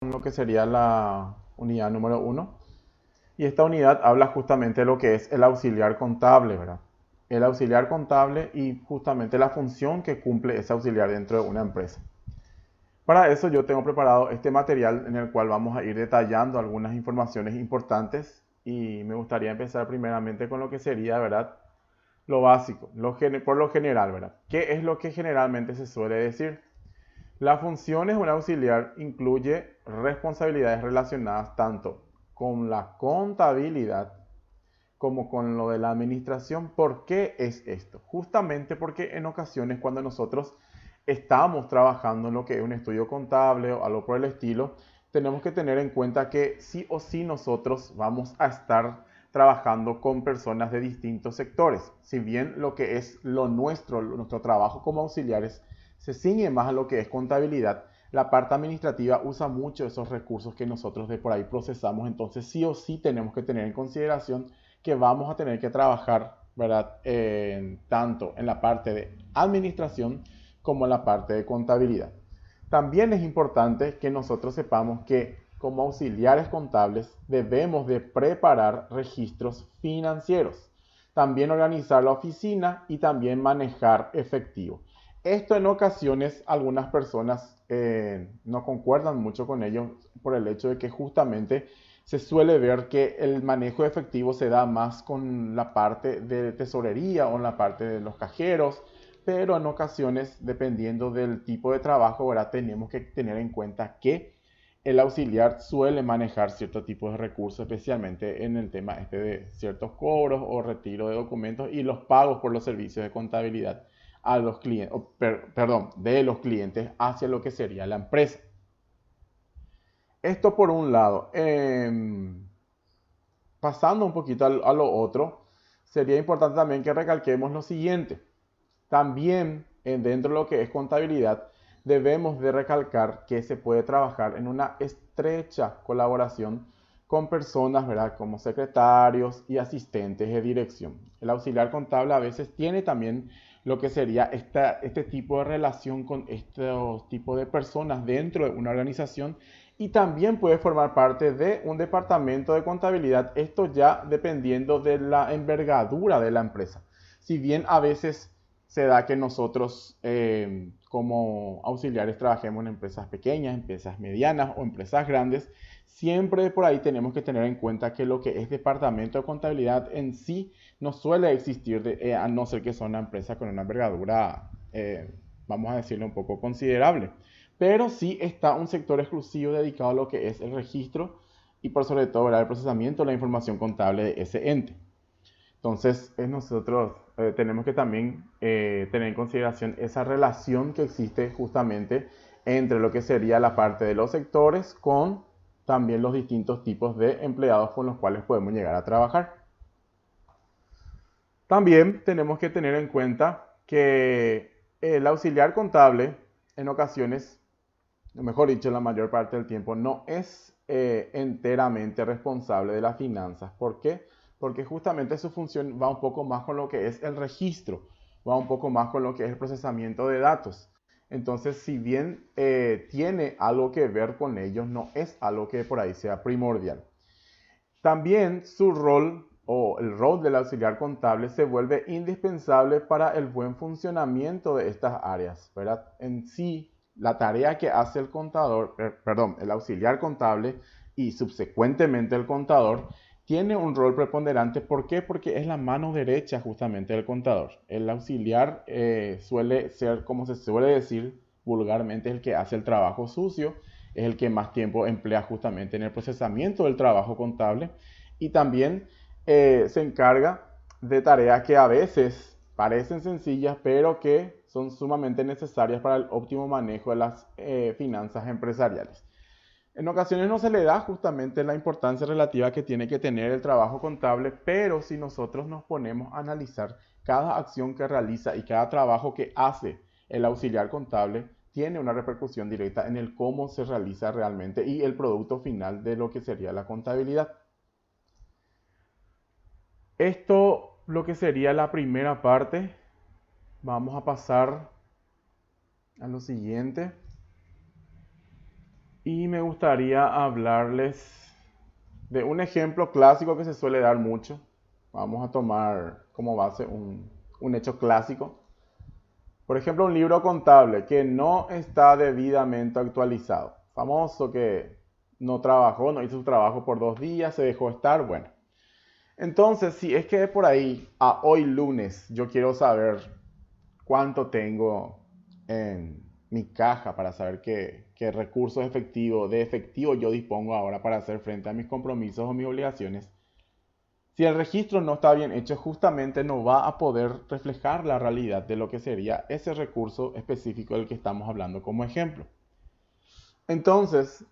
lo que sería la unidad número uno. Y esta unidad habla justamente de lo que es el auxiliar contable, ¿verdad? El auxiliar contable y justamente la función que cumple ese auxiliar dentro de una empresa. Para eso yo tengo preparado este material en el cual vamos a ir detallando algunas informaciones importantes y me gustaría empezar primeramente con lo que sería, ¿verdad? Lo básico, por lo general, ¿verdad? ¿Qué es lo que generalmente se suele decir? Las funciones de un auxiliar incluye responsabilidades relacionadas tanto con la contabilidad como con lo de la administración. ¿Por qué es esto? Justamente porque en ocasiones cuando nosotros estamos trabajando en lo que es un estudio contable o algo por el estilo, tenemos que tener en cuenta que sí o sí nosotros vamos a estar trabajando con personas de distintos sectores. Si bien lo que es nuestro trabajo como auxiliares, se ciñe más a lo que es contabilidad, la parte administrativa usa mucho esos recursos que nosotros de por ahí procesamos. Entonces sí o sí tenemos que tener en consideración que vamos a tener que trabajar, ¿verdad? Tanto en la parte de administración como en la parte de contabilidad. También es importante que nosotros sepamos que como auxiliares contables debemos de preparar registros financieros, también organizar la oficina y también manejar efectivo. Esto en ocasiones algunas personas no concuerdan mucho con ello por el hecho de que justamente se suele ver que el manejo de efectivo se da más con la parte de tesorería o en la parte de los cajeros, pero en ocasiones, dependiendo del tipo de trabajo, ¿verdad? Tenemos que tener en cuenta que el auxiliar suele manejar cierto tipo de recursos, especialmente en el tema de ciertos cobros o retiro de documentos y los pagos por los servicios de contabilidad a los clientes, de los clientes hacia lo que sería la empresa. Esto por un lado. Pasando un poquito a lo otro, sería importante también que recalquemos lo siguiente. También dentro de lo que es contabilidad, debemos de recalcar que se puede trabajar en una estrecha colaboración con personas, ¿verdad? Como secretarios y asistentes de dirección. El auxiliar contable a veces tiene también lo que sería este tipo de relación con estos tipos de personas dentro de una organización y también puede formar parte de un departamento de contabilidad, esto ya dependiendo de la envergadura de la empresa. Si bien a veces se da que nosotros como auxiliares trabajemos en empresas pequeñas, empresas medianas o empresas grandes, siempre por ahí tenemos que tener en cuenta que lo que es departamento de contabilidad en sí no suele existir, a no ser que sea una empresa con una envergadura, vamos a decirlo, un poco considerable. Pero sí está un sector exclusivo dedicado a lo que es el registro y por sobre todo, ¿verdad?, el procesamiento de la información contable de ese ente. Entonces, nosotros tenemos que también tener en consideración esa relación que existe justamente entre lo que sería la parte de los sectores con también los distintos tipos de empleados con los cuales podemos llegar a trabajar. También tenemos que tener en cuenta que el auxiliar contable en ocasiones, o mejor dicho, la mayor parte del tiempo, no es enteramente responsable de las finanzas. ¿Por qué? Porque justamente su función va un poco más con lo que es el registro, va un poco más con lo que es el procesamiento de datos. Entonces, si bien tiene algo que ver con ellos, no es algo que por ahí sea primordial. También su rol o el rol del auxiliar contable se vuelve indispensable para el buen funcionamiento de estas áreas, ¿verdad? En sí, la tarea que hace el contador, el auxiliar contable y subsecuentemente el contador, tiene un rol preponderante. ¿Por qué? Porque es la mano derecha justamente del contador. El auxiliar suele ser, como se suele decir vulgarmente, el que hace el trabajo sucio, es el que más tiempo emplea justamente en el procesamiento del trabajo contable y también se encarga de tareas que a veces parecen sencillas, pero que son sumamente necesarias para el óptimo manejo de las finanzas empresariales. En ocasiones no se le da justamente la importancia relativa que tiene que tener el trabajo contable, pero si nosotros nos ponemos a analizar cada acción que realiza y cada trabajo que hace el auxiliar contable, tiene una repercusión directa en el cómo se realiza realmente y el producto final de lo que sería la contabilidad. Esto lo que sería la primera parte. Vamos a pasar a lo siguiente. Y me gustaría hablarles de un ejemplo clásico que se suele dar mucho. Vamos a tomar como base un hecho clásico. Por ejemplo, un libro contable que no está debidamente actualizado. Famoso que no trabajó, no hizo su trabajo por 2 días, se dejó estar. Bueno, entonces si es que por ahí a hoy lunes yo quiero saber cuánto tengo en mi caja para saber qué recursos efectivos, de efectivo yo dispongo ahora para hacer frente a mis compromisos o mis obligaciones. Si el registro no está bien hecho, justamente no va a poder reflejar la realidad de lo que sería ese recurso específico del que estamos hablando como ejemplo. Entonces,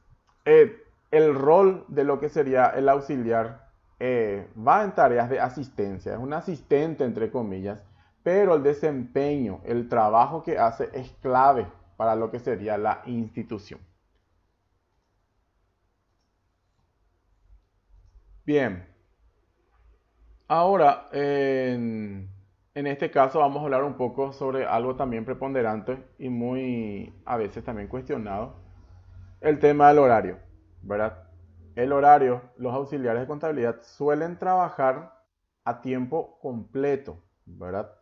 el rol de lo que sería el auxiliar va en tareas de asistencia, es un asistente entre comillas, pero el desempeño, el trabajo que hace es clave para lo que sería la institución. Bien, ahora en este caso vamos a hablar un poco sobre algo también preponderante y muy a veces también cuestionado, el tema del horario, ¿verdad? El horario, los auxiliares de contabilidad suelen trabajar a tiempo completo, ¿verdad?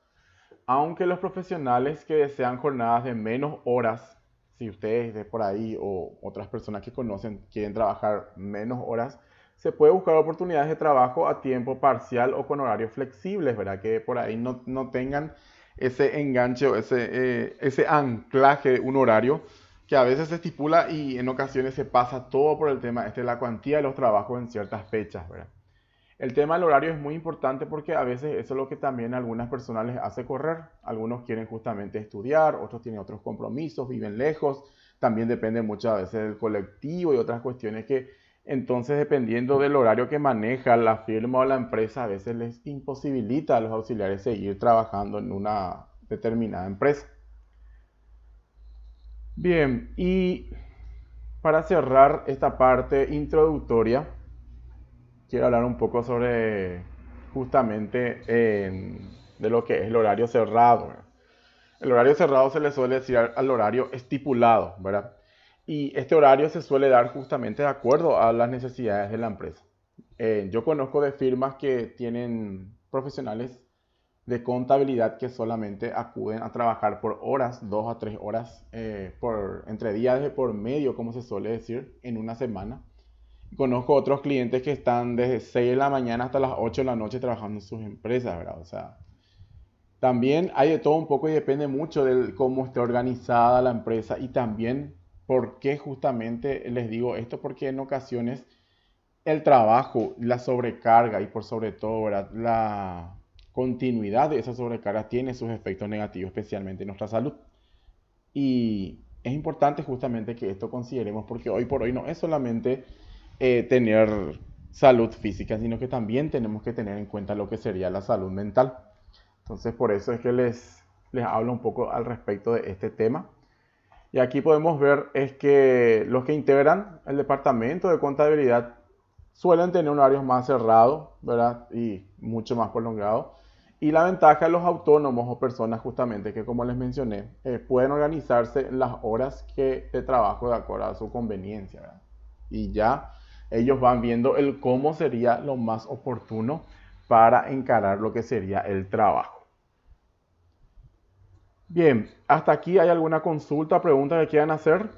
Aunque los profesionales que desean jornadas de menos horas, si ustedes de por ahí o otras personas que conocen quieren trabajar menos horas, se puede buscar oportunidades de trabajo a tiempo parcial o con horarios flexibles, ¿verdad? Que por ahí no tengan ese enganche o ese anclaje de un horario que a veces se estipula y en ocasiones se pasa todo por el tema de la cuantía de los trabajos en ciertas fechas, ¿verdad? El tema del horario es muy importante porque a veces eso es lo que también a algunas personas les hace correr. Algunos quieren justamente estudiar, otros tienen otros compromisos, viven lejos. También depende muchas veces del colectivo y otras cuestiones que entonces dependiendo del horario que maneja la firma o la empresa a veces les imposibilita a los auxiliares seguir trabajando en una determinada empresa. Bien, y para cerrar esta parte introductoria, quiero hablar un poco sobre justamente de lo que es el horario cerrado. ¿Verdad? El horario cerrado se le suele decir al horario estipulado, ¿verdad? Y este horario se suele dar justamente de acuerdo a las necesidades de la empresa. Yo conozco de firmas que tienen profesionales de contabilidad que solamente acuden a trabajar por horas, 2 a 3 horas, entre días de por medio, como se suele decir, en una semana. Conozco otros clientes que están desde 6 de la mañana hasta las 8 de la noche trabajando en sus empresas, ¿verdad? O sea, también hay de todo un poco y depende mucho de cómo esté organizada la empresa y también por qué justamente les digo esto, porque en ocasiones el trabajo, la sobrecarga y por sobre todo, ¿verdad? La continuidad de esa sobrecarga tiene sus efectos negativos, especialmente en nuestra salud. Y es importante justamente que esto consideremos porque hoy por hoy no es solamente tener salud física, sino que también tenemos que tener en cuenta lo que sería la salud mental. Entonces por eso es que les hablo un poco al respecto de este tema. Y aquí podemos ver es que los que integran el departamento de contabilidad suelen tener horarios más cerrados, ¿verdad? Y mucho más prolongados. Y la ventaja de los autónomos o personas justamente que como les mencioné, pueden organizarse las horas de trabajo de acuerdo a su conveniencia, ¿verdad? Y ya ellos van viendo el cómo sería lo más oportuno para encarar lo que sería el trabajo. Bien, hasta aquí hay alguna consulta, pregunta que quieran hacer.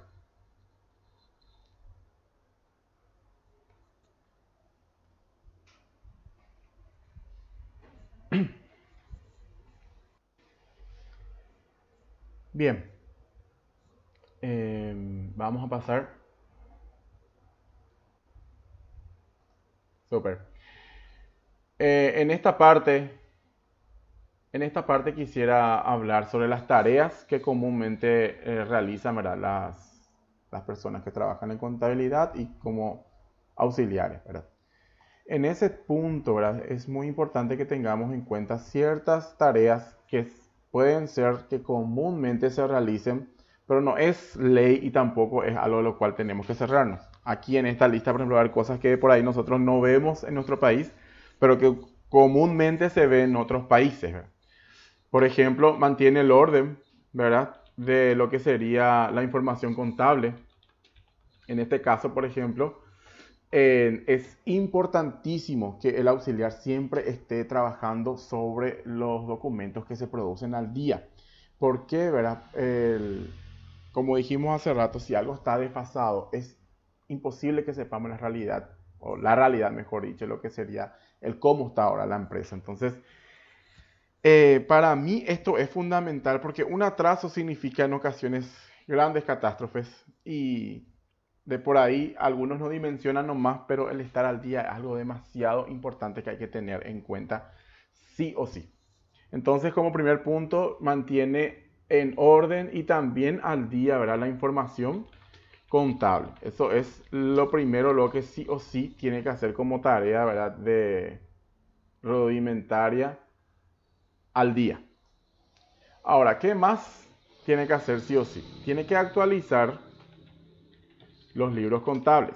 Bien, vamos a pasar. Super. En esta parte quisiera hablar sobre las tareas que comúnmente realizan, ¿verdad? Las personas que trabajan en contabilidad y como auxiliares, ¿verdad? En ese punto, ¿verdad? Es muy importante que tengamos en cuenta ciertas tareas que pueden ser que comúnmente se realicen, pero no es ley y tampoco es algo de lo cual tenemos que cerrarnos. Aquí en esta lista, por ejemplo, hay cosas que por ahí nosotros no vemos en nuestro país, pero que comúnmente se ven en otros países, ¿verdad? Por ejemplo, mantiene el orden, ¿verdad? De lo que sería la información contable. En este caso, por ejemplo, es importantísimo que el auxiliar siempre esté trabajando sobre los documentos que se producen al día. ¿Por qué, verdad? Como dijimos hace rato, si algo está desfasado, es imposible que sepamos la realidad, o la realidad, mejor dicho, lo que sería el cómo está ahora la empresa. Entonces, para mí esto es fundamental porque un atraso significa en ocasiones grandes catástrofes y de por ahí algunos no dimensionan nomás, pero el estar al día es algo demasiado importante que hay que tener en cuenta sí o sí. Entonces, como primer punto, mantiene en orden y también al día, ¿verdad? La información contable. Eso es lo primero, lo que sí o sí tiene que hacer como tarea, ¿verdad? De rudimentaria al día. Ahora, ¿qué más tiene que hacer sí o sí? Tiene que actualizar los libros contables.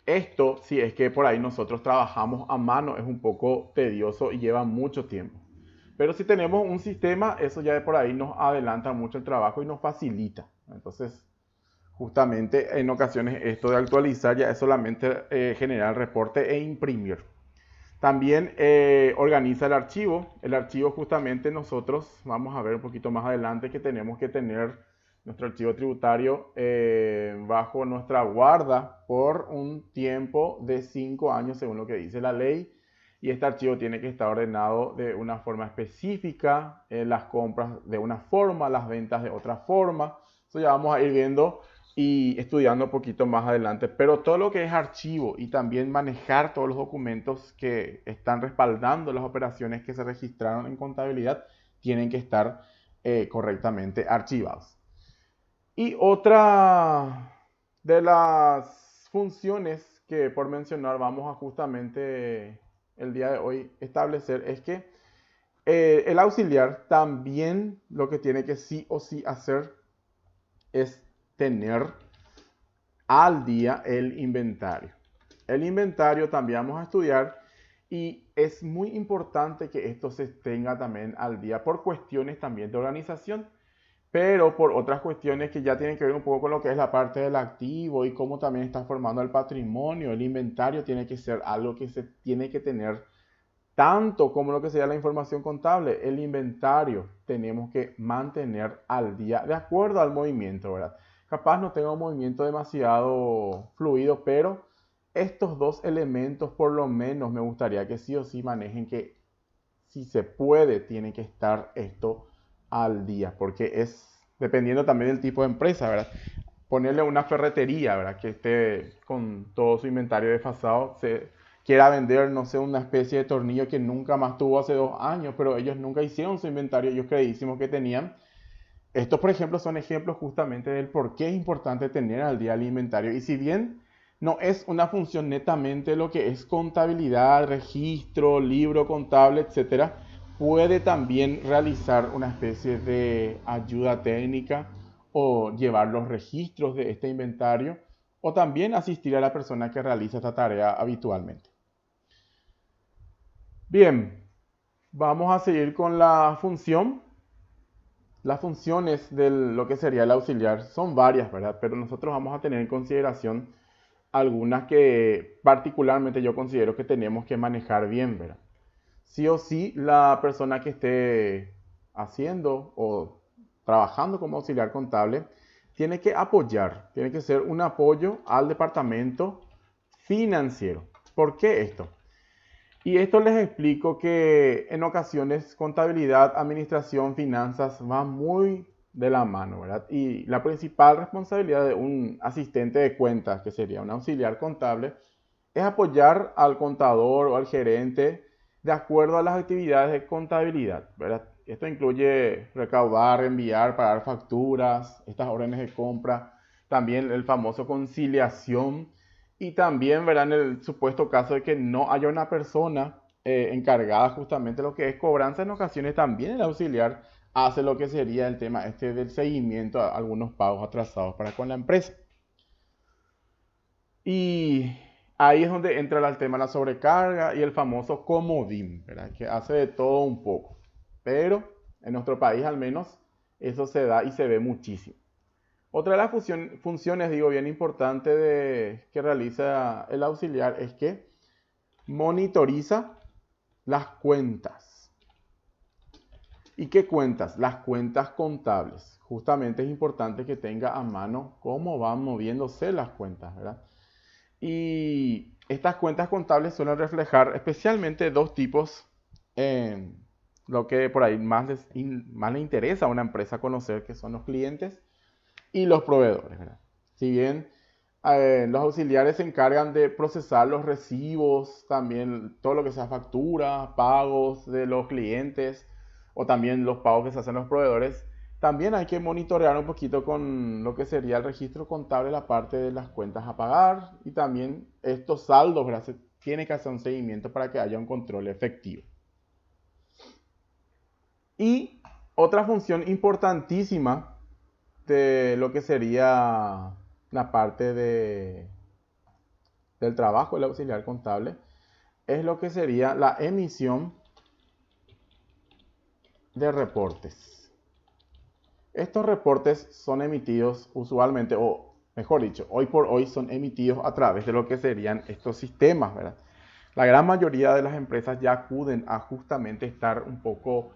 Esto, si es que por ahí nosotros trabajamos a mano, es un poco tedioso y lleva mucho tiempo. Pero si tenemos un sistema, eso ya de por ahí nos adelanta mucho el trabajo y nos facilita. Entonces, justamente en ocasiones esto de actualizar ya es solamente generar el reporte e imprimir. También organiza el archivo. El archivo justamente nosotros, vamos a ver un poquito más adelante que tenemos que tener nuestro archivo tributario bajo nuestra guarda por un tiempo de 5 años según lo que dice la ley. Y este archivo tiene que estar ordenado de una forma específica, las compras de una forma, las ventas de otra forma. Eso ya vamos a ir viendo y estudiando un poquito más adelante. Pero todo lo que es archivo y también manejar todos los documentos que están respaldando las operaciones que se registraron en contabilidad tienen que estar correctamente archivados. Y otra de las funciones que por mencionar vamos a justamente el día de hoy establecer es que el auxiliar también lo que tiene que sí o sí hacer es tener al día el inventario. El inventario también vamos a estudiar y es muy importante que esto se tenga también al día por cuestiones también de organización, pero por otras cuestiones que ya tienen que ver un poco con lo que es la parte del activo y cómo también está formando el patrimonio. El inventario tiene que ser algo que se tiene que tener tanto como lo que sería la información contable. El inventario tenemos que mantener al día de acuerdo al movimiento, ¿verdad? Capaz no tenga un movimiento demasiado fluido, pero estos dos elementos por lo menos me gustaría que sí o sí manejen, que si se puede tiene que estar esto al día, porque es dependiendo también del tipo de empresa, ¿verdad? Ponerle una ferretería, ¿verdad? Que esté con todo su inventario desfasado, se quiera vender, no sé, una especie de tornillo que nunca más tuvo hace 2 años, pero ellos nunca hicieron su inventario, ellos creísimos que tenían. Estos, por ejemplo, son ejemplos justamente del por qué es importante tener al día el inventario. Y si bien no es una función netamente lo que es contabilidad, registro, libro contable, etcétera, puede también realizar una especie de ayuda técnica o llevar los registros de este inventario o también asistir a la persona que realiza esta tarea habitualmente. Bien, vamos a seguir con la función. Las funciones de lo que sería el auxiliar son varias, ¿verdad? Pero nosotros vamos a tener en consideración algunas que particularmente yo considero que tenemos que manejar bien, ¿verdad? Sí o sí, la persona que esté haciendo o trabajando como auxiliar contable tiene que apoyar, tiene que ser un apoyo al departamento financiero. ¿Por qué esto? Y esto les explico que en ocasiones contabilidad, administración, finanzas van muy de la mano, ¿verdad? Y la principal responsabilidad de un asistente de cuentas, que sería un auxiliar contable, es apoyar al contador o al gerente de acuerdo a las actividades de contabilidad, ¿verdad? Esto incluye recaudar, enviar, pagar facturas, estas órdenes de compra, también el famoso conciliación y también, ¿verdad? En el supuesto caso de que no haya una persona encargada justamente de lo que es cobranza, en ocasiones también el auxiliar hace lo que sería el tema este del seguimiento a algunos pagos atrasados para con la empresa. Y ahí es donde entra el tema de la sobrecarga y el famoso comodín, ¿verdad? Que hace de todo un poco. Pero en nuestro país al menos eso se da y se ve muchísimo. Otra de las funciones, digo, bien importante que realiza el auxiliar es que monitoriza las cuentas. ¿Y qué cuentas? Las cuentas contables. Justamente es importante que tenga a mano cómo van moviéndose las cuentas, ¿verdad? Y estas cuentas contables suelen reflejar especialmente dos tipos, lo que por ahí más le interesa a una empresa conocer, que son los clientes y los proveedores, ¿verdad? Si bien los auxiliares se encargan de procesar los recibos, también todo lo que sea factura, pagos de los clientes o también los pagos que se hacen los proveedores, también hay que monitorear un poquito con lo que sería el registro contable, la parte de las cuentas a pagar y también estos saldos, ¿verdad? Se tiene que hacer un seguimiento para que haya un control efectivo. Y otra función importantísima de lo que sería la parte del trabajo del auxiliar contable es lo que sería la emisión de reportes. Estos reportes son emitidos usualmente, o mejor dicho, hoy por hoy son emitidos a través de lo que serían estos sistemas, ¿verdad? La gran mayoría de las empresas ya acuden a justamente estar un poco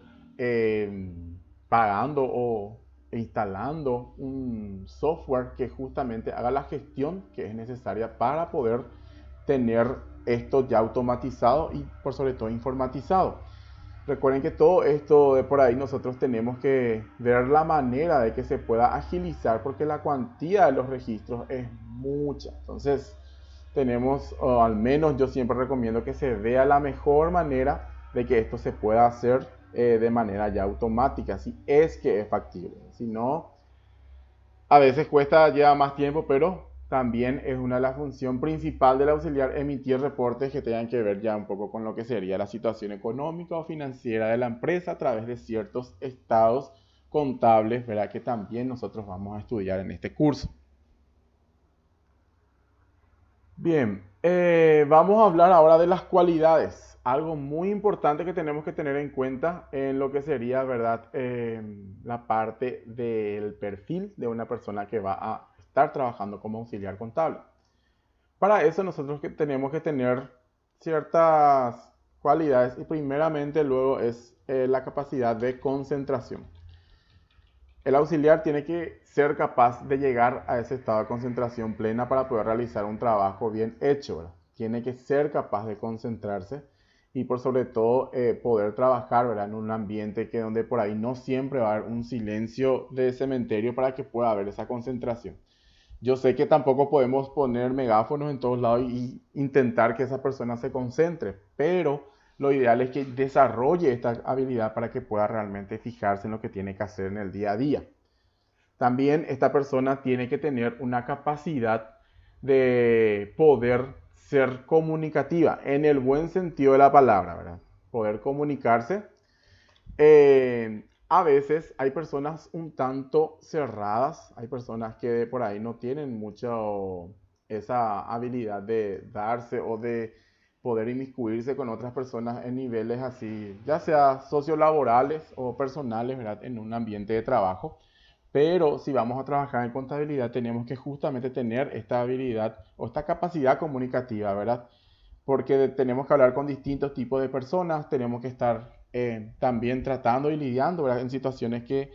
pagando o instalando un software que justamente haga la gestión que es necesaria para poder tener esto ya automatizado y por sobre todo informatizado. Recuerden que todo esto de por ahí nosotros tenemos que ver la manera de que se pueda agilizar porque la cuantía de los registros es mucha. Entonces tenemos, o al menos yo siempre recomiendo que se vea la mejor manera de que esto se pueda hacer de manera ya automática, si es que es factible. Si no, a veces cuesta, lleva más tiempo, pero también es una de las funciones principales del auxiliar emitir reportes que tengan que ver ya un poco con lo que sería la situación económica o financiera de la empresa a través de ciertos estados contables, ¿verdad? Que también nosotros vamos a estudiar en este curso. Bien, vamos a hablar ahora de las cualidades. Algo muy importante que tenemos que tener en cuenta en lo que sería, ¿verdad? La parte del perfil de una persona que va a estar trabajando como auxiliar contable. Para eso nosotros tenemos que tener ciertas cualidades y primeramente luego es la capacidad de concentración. El auxiliar tiene que ser capaz de llegar a ese estado de concentración plena para poder realizar un trabajo bien hecho, ¿verdad? Tiene que ser capaz de concentrarse y por sobre todo poder trabajar, ¿verdad? En un ambiente que donde por ahí no siempre va a haber un silencio de cementerio para que pueda haber esa concentración. Yo sé que tampoco podemos poner megáfonos en todos lados y intentar que esa persona se concentre, pero lo ideal es que desarrolle esta habilidad para que pueda realmente fijarse en lo que tiene que hacer en el día a día. También esta persona tiene que tener una capacidad de poder ser comunicativa en el buen sentido de la palabra, ¿verdad? Poder comunicarse. A veces hay personas un tanto cerradas, hay personas que por ahí no tienen mucho esa habilidad de darse o de poder inmiscuirse con otras personas en niveles así, ya sea sociolaborales o personales, ¿verdad? En un ambiente de trabajo. Pero si vamos a trabajar en contabilidad, tenemos que justamente tener esta habilidad o esta capacidad comunicativa, ¿verdad? Porque tenemos que hablar con distintos tipos de personas, tenemos que estar también tratando y lidiando, ¿verdad? En situaciones que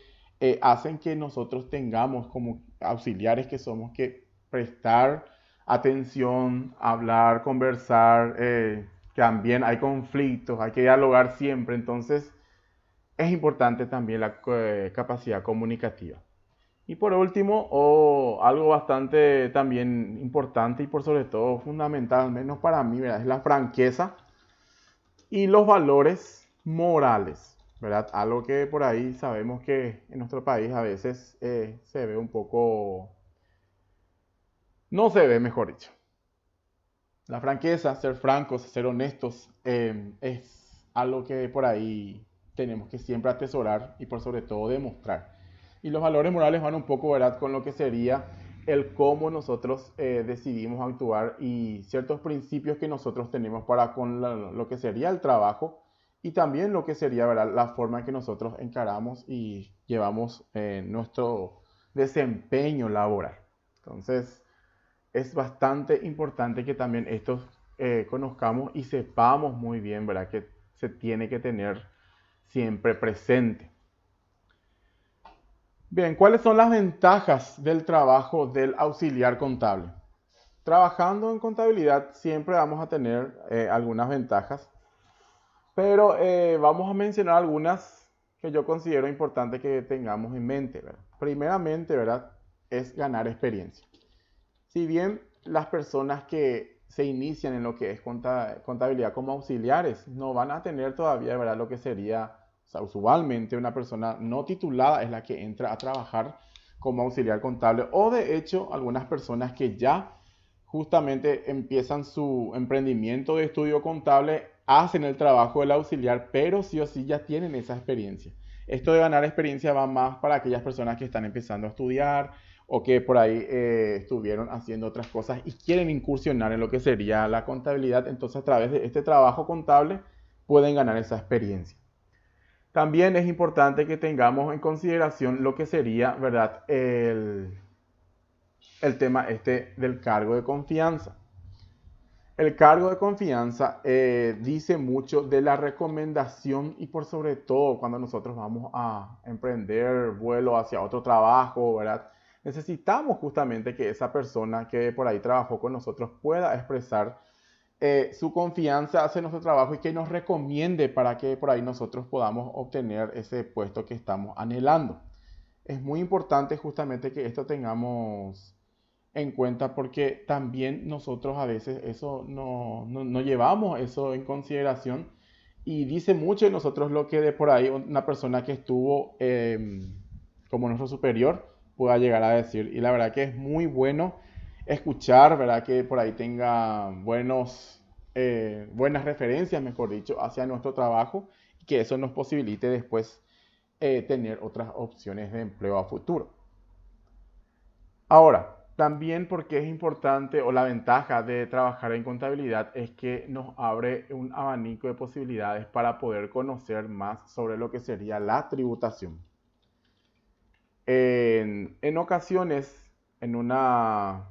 hacen que nosotros tengamos como auxiliares que somos que prestar atención, hablar, conversar, también hay conflictos, hay que dialogar siempre, entonces es importante también la capacidad comunicativa. Y por último, algo bastante también importante y por sobre todo fundamental, al menos para mí, ¿verdad? Es la franqueza y los valores morales, ¿verdad? Algo que por ahí sabemos que en nuestro país a veces se ve un poco, no se ve, mejor dicho. La franqueza, ser francos, ser honestos, es algo que por ahí tenemos que siempre atesorar y por sobre todo demostrar. Y los valores morales van un poco, ¿verdad?, con lo que sería el cómo nosotros decidimos actuar y ciertos principios que nosotros tenemos para con lo que sería el trabajo y también lo que sería, ¿verdad?, la forma en que nosotros encaramos y llevamos desempeño laboral. Entonces, es bastante importante que también esto conozcamos y sepamos muy bien, ¿verdad? Que se tiene que tener siempre presente. Bien, ¿cuáles son las ventajas del trabajo del auxiliar contable? Trabajando en contabilidad siempre vamos a tener algunas ventajas, pero vamos a mencionar algunas que yo considero importante que tengamos en mente, ¿verdad? Primeramente, ¿verdad? Es ganar experiencia. Si bien las personas que se inician en lo que es contabilidad como auxiliares no van a tener todavía, ¿verdad? Lo que sería, o sea, usualmente una persona no titulada es la que entra a trabajar como auxiliar contable, o de hecho algunas personas que ya justamente empiezan su emprendimiento de estudio contable, hacen el trabajo del auxiliar, pero sí o sí ya tienen esa experiencia. Esto de ganar experiencia va más para aquellas personas que están empezando a estudiar o que por ahí estuvieron haciendo otras cosas y quieren incursionar en lo que sería la contabilidad. Entonces, a través de este trabajo contable pueden ganar esa experiencia. También es importante que tengamos en consideración lo que sería, ¿verdad?, el tema del cargo de confianza. El cargo de confianza dice mucho de la recomendación y por sobre todo cuando nosotros vamos a emprender vuelo hacia otro trabajo, ¿verdad? Necesitamos justamente que esa persona que por ahí trabajó con nosotros pueda expresar su confianza hacia nuestro trabajo y que nos recomiende para que por ahí nosotros podamos obtener ese puesto que estamos anhelando. Es muy importante justamente que esto tengamos en cuenta porque también nosotros a veces eso no llevamos eso en consideración y dice mucho de nosotros lo que de por ahí una persona que estuvo como nuestro superior pueda llegar a decir. Y la verdad que es muy bueno escuchar, ¿verdad? Que por ahí tenga buenas referencias, mejor dicho, hacia nuestro trabajo y que eso nos posibilite después tener otras opciones de empleo a futuro. Ahora, también porque es importante o la ventaja de trabajar en contabilidad es que nos abre un abanico de posibilidades para poder conocer más sobre lo que sería la tributación. En ocasiones, en una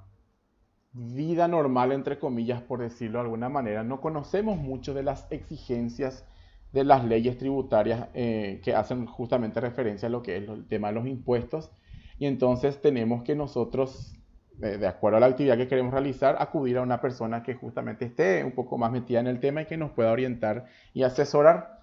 vida normal, entre comillas, por decirlo de alguna manera, no conocemos mucho de las exigencias de las leyes tributarias que hacen justamente referencia a lo que es el tema de los impuestos. Y entonces tenemos que nosotros, de acuerdo a la actividad que queremos realizar, acudir a una persona que justamente esté un poco más metida en el tema y que nos pueda orientar y asesorar.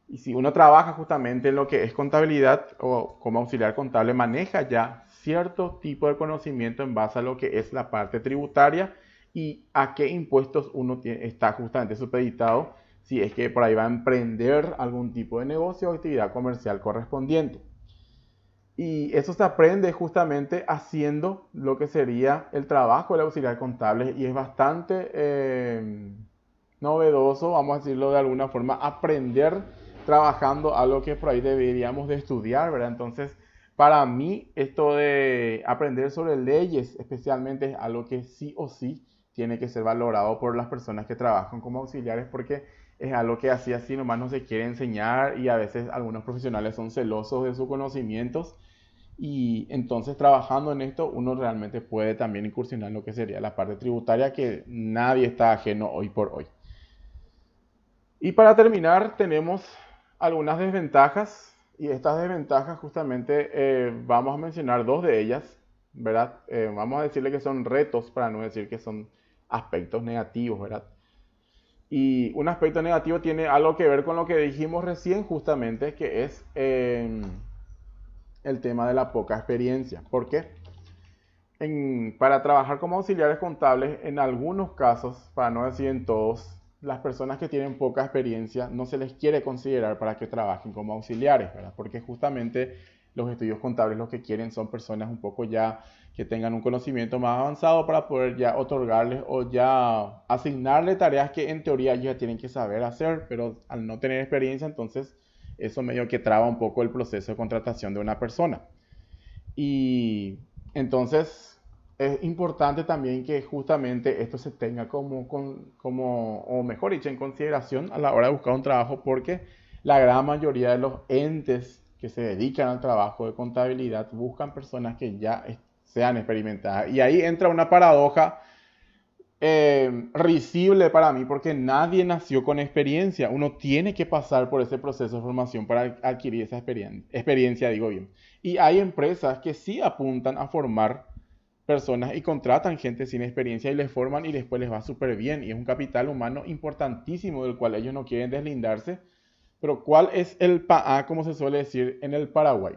Y si uno trabaja justamente en lo que es contabilidad o como auxiliar contable, maneja ya cierto tipo de conocimiento en base a lo que es la parte tributaria y a qué impuestos uno está justamente supeditado si es que por ahí va a emprender algún tipo de negocio o actividad comercial correspondiente. Y eso se aprende justamente haciendo lo que sería el trabajo del auxiliar contable y es bastante novedoso, vamos a decirlo de alguna forma, aprender trabajando algo que por ahí deberíamos de estudiar, ¿verdad? Entonces, para mí, esto de aprender sobre leyes especialmente es algo que sí o sí tiene que ser valorado por las personas que trabajan como auxiliares porque es algo que así nomás no se quiere enseñar y a veces algunos profesionales son celosos de sus conocimientos y entonces trabajando en esto uno realmente puede también incursionar en lo que sería la parte tributaria que nadie está ajeno hoy por hoy. Y para terminar tenemos algunas desventajas y estas desventajas justamente vamos a mencionar dos de ellas, ¿verdad? Vamos a decirle que son retos para no decir que son aspectos negativos, ¿verdad? Y un aspecto negativo tiene algo que ver con lo que dijimos recién justamente, que es el tema de la poca experiencia. ¿Por qué? Para trabajar como auxiliares contables, en algunos casos, para no decir en todos, las personas que tienen poca experiencia no se les quiere considerar para que trabajen como auxiliares, ¿verdad? Porque justamente los estudios contables lo que quieren son personas un poco ya que tengan un conocimiento más avanzado para poder ya otorgarles o ya asignarle tareas que en teoría ellos ya tienen que saber hacer, pero al no tener experiencia, entonces eso medio que traba un poco el proceso de contratación de una persona. Y entonces es importante también que justamente esto se tenga o mejor dicho, en consideración a la hora de buscar un trabajo, porque la gran mayoría de los entes que se dedican al trabajo de contabilidad buscan personas que ya sean experimentadas. Y ahí entra una paradoja risible para mí, porque nadie nació con experiencia. Uno tiene que pasar por ese proceso de formación para adquirir esa experiencia, digo bien. Y hay empresas que sí apuntan a formar personas y contratan gente sin experiencia y les forman y después les va súper bien. Y es un capital humano importantísimo del cual ellos no quieren deslindarse. Pero ¿cuál es el PAA, como se suele decir en el Paraguay?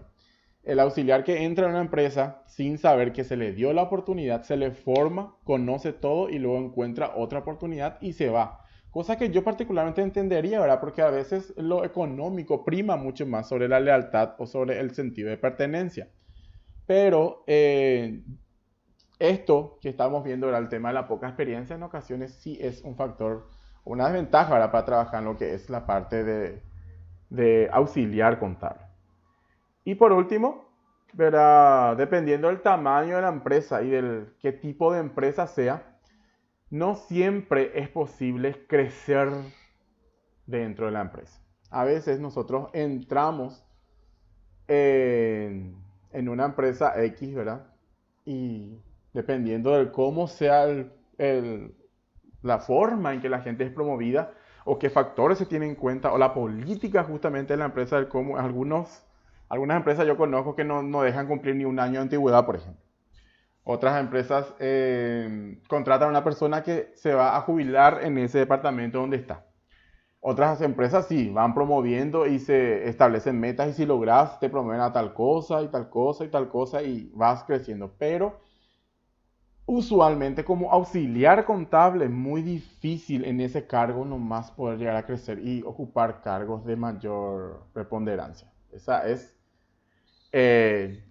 El auxiliar que entra en una empresa sin saber que se le dio la oportunidad, se le forma, conoce todo y luego encuentra otra oportunidad y se va. Cosa que yo particularmente entendería, ¿verdad? Porque a veces lo económico prima mucho más sobre la lealtad o sobre el sentido de pertenencia. Pero esto que estamos viendo, ¿verdad? El tema de la poca experiencia en ocasiones sí es un factor, una desventaja, ¿verdad? Para trabajar en lo que es la parte de auxiliar contable. Y por último, verá, dependiendo del tamaño de la empresa y del qué tipo de empresa sea, no siempre es posible crecer dentro de la empresa. A veces nosotros entramos en una empresa X, ¿verdad? Y dependiendo de cómo sea la forma en que la gente es promovida, o qué factores se tienen en cuenta, o la política justamente de la empresa, de cómo algunas empresas yo conozco que no dejan cumplir ni un año de antigüedad, por ejemplo. Otras empresas contratan a una persona que se va a jubilar en ese departamento donde está. Otras empresas sí, van promoviendo y se establecen metas y si logras te promueven a tal cosa y tal cosa y tal cosa y vas creciendo. Pero usualmente como auxiliar contable es muy difícil en ese cargo nomás poder llegar a crecer y ocupar cargos de mayor preponderancia. Esa es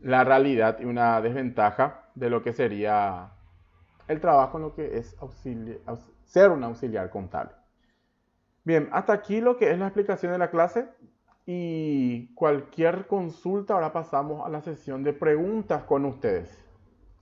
la realidad y una desventaja de lo que sería el trabajo en lo que es ser un auxiliar contable. Bien, hasta aquí lo que es la explicación de la clase y cualquier consulta, ahora pasamos a la sesión de preguntas con ustedes.